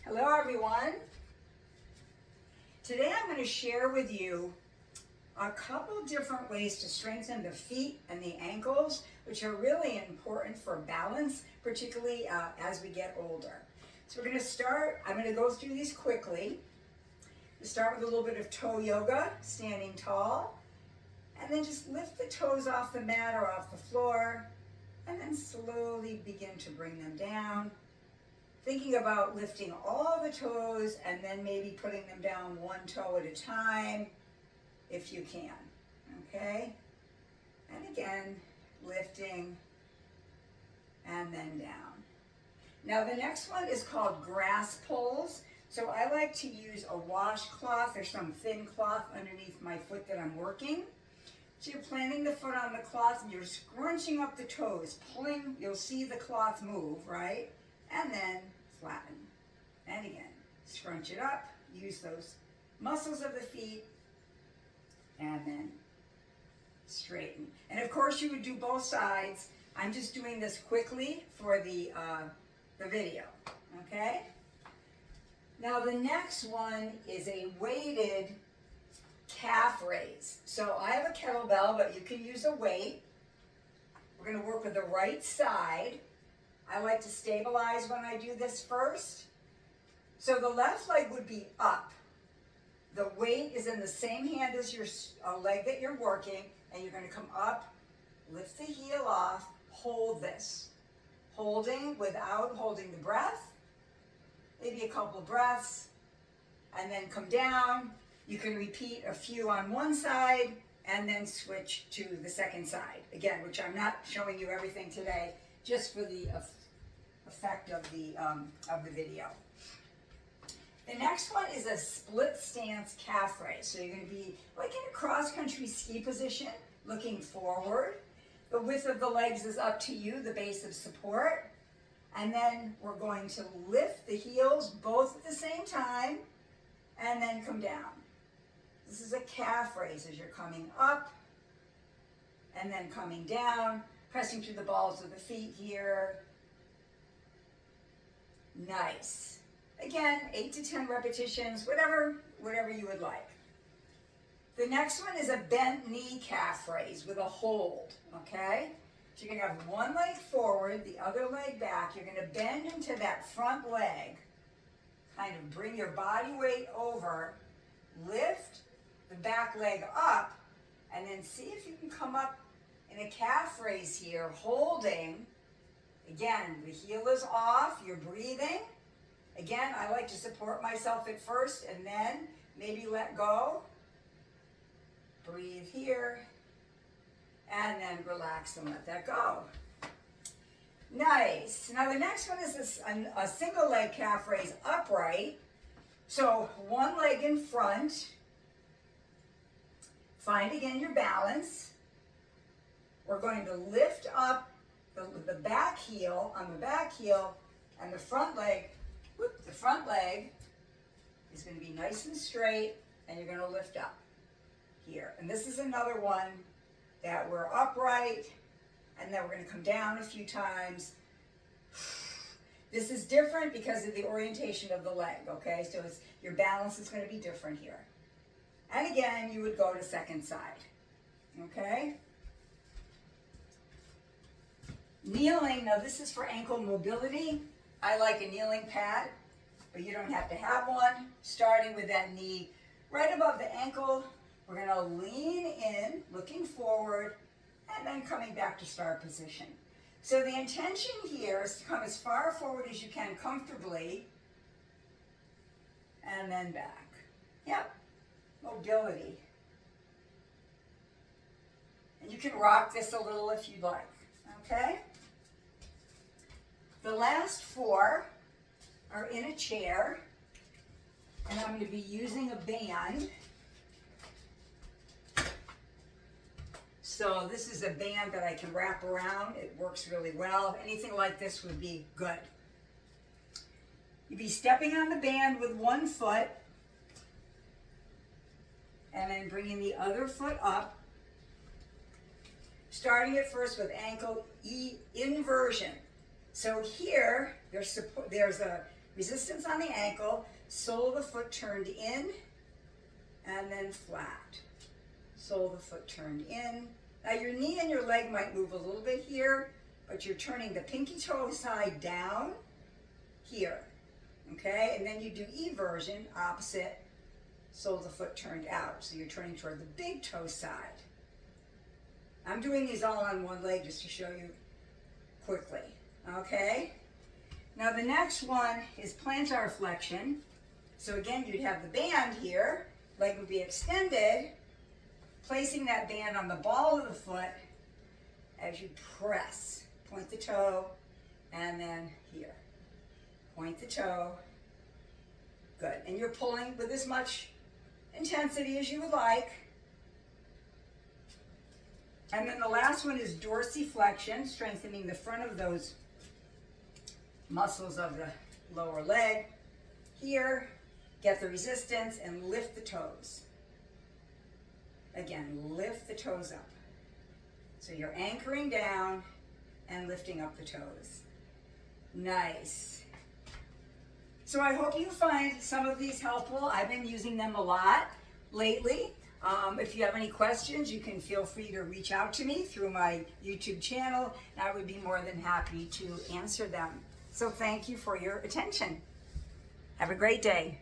Hello everyone. Today I'm going to share with you a couple different ways to strengthen the feet and the ankles, which are really important for balance, particularly as we get older. So we're going to start, I'm going to go through these quickly. We start with a little bit of toe yoga, standing tall, and then just lift the toes off the mat or off the floor, and then slowly begin to bring them down. Thinking about lifting all the toes and then maybe putting them down one toe at a time if you can, okay? And again, lifting and then down. Now the next one is called grass pulls. So I like to use a washcloth or some thin cloth underneath my foot that I'm working. So you're planting the foot on the cloth and you're scrunching up the toes, pulling, you'll see the cloth move, right? And then flatten. And again, scrunch it up, use those muscles of the feet, and then straighten. And of course you would do both sides. I'm just doing this quickly for the video, okay? Now the next one is a weighted calf raise. So I have a kettlebell, but you can use a weight. We're going to work with the right side. I like to stabilize when I do this first. So the left leg would be up. The weight is in the same hand as your leg that you're working, and you're going to come up, lift the heel off, hold this. Holding without holding the breath, maybe a couple breaths, and then come down. You can repeat a few on one side, and then switch to the second side. Again, which I'm not showing you everything today, just for the effect of the video. The next one is a split stance calf raise. So you're going to be like in a cross-country ski position, looking forward. The width of the legs is up to you, the base of support. And then we're going to lift the heels both at the same time, and then come down. This is a calf raise as you're coming up, and then coming down, pressing through the balls of the feet here. Nice. Again, 8 to 10 repetitions, whatever you would like. The next one is a bent knee calf raise with a hold, okay? So you're gonna have one leg forward, the other leg back. You're gonna bend into that front leg, kind of bring your body weight over, lift the back leg up, and then see if you can come up in a calf raise here, holding. Again, the heel is off, you're breathing. Again, I like to support myself at first and then maybe let go. Breathe here, and then relax and let that go. Nice. Now the next one is a single leg calf raise upright. So one leg in front. Find again your balance. We're going to lift up the back heel on the back heel, and the front leg, the front leg is going to be nice and straight, and you're going to lift up here. And this is another one that we're upright, and then we're going to come down a few times. This is different because of the orientation of the leg, okay? So your balance is going to be different here. And again, you would go to second side, okay? Kneeling, now this is for ankle mobility. I like a kneeling pad, but you don't have to have one. Starting with that knee right above the ankle, we're gonna lean in, looking forward, and then coming back to start position. So the intention here is to come as far forward as you can comfortably, and then back. Yep, mobility. And you can rock this a little if you'd like, okay? The last four are in a chair, and I'm going to be using a band. So this is a band that I can wrap around. It works really well. Anything like this would be good. You'd be stepping on the band with one foot, and then bringing the other foot up. Starting at first with ankle inversion. So here, there's Resistance on the ankle, sole of the foot turned in, and then flat. Sole of the foot turned in. Now your knee and your leg might move a little bit here, but you're turning the pinky toe side down here, okay? And then you do eversion, opposite, sole of the foot turned out. So you're turning toward the big toe side. I'm doing these all on one leg just to show you quickly, okay? Now the next one is plantar flexion. So again, you'd have the band here, leg would be extended, placing that band on the ball of the foot as you press. Point the toe, and then here. Point the toe. Good. And you're pulling with as much intensity as you would like. And then the last one is dorsiflexion, strengthening the front of those muscles of the lower leg. Here, get the resistance and lift the toes. Again, lift the toes up. So you're anchoring down and lifting up the toes. Nice. So I hope you find some of these helpful. I've been using them a lot lately. If you have any questions, you can feel free to reach out to me through my YouTube channel, and I would be more than happy to answer them. So thank you for your attention. Have a great day.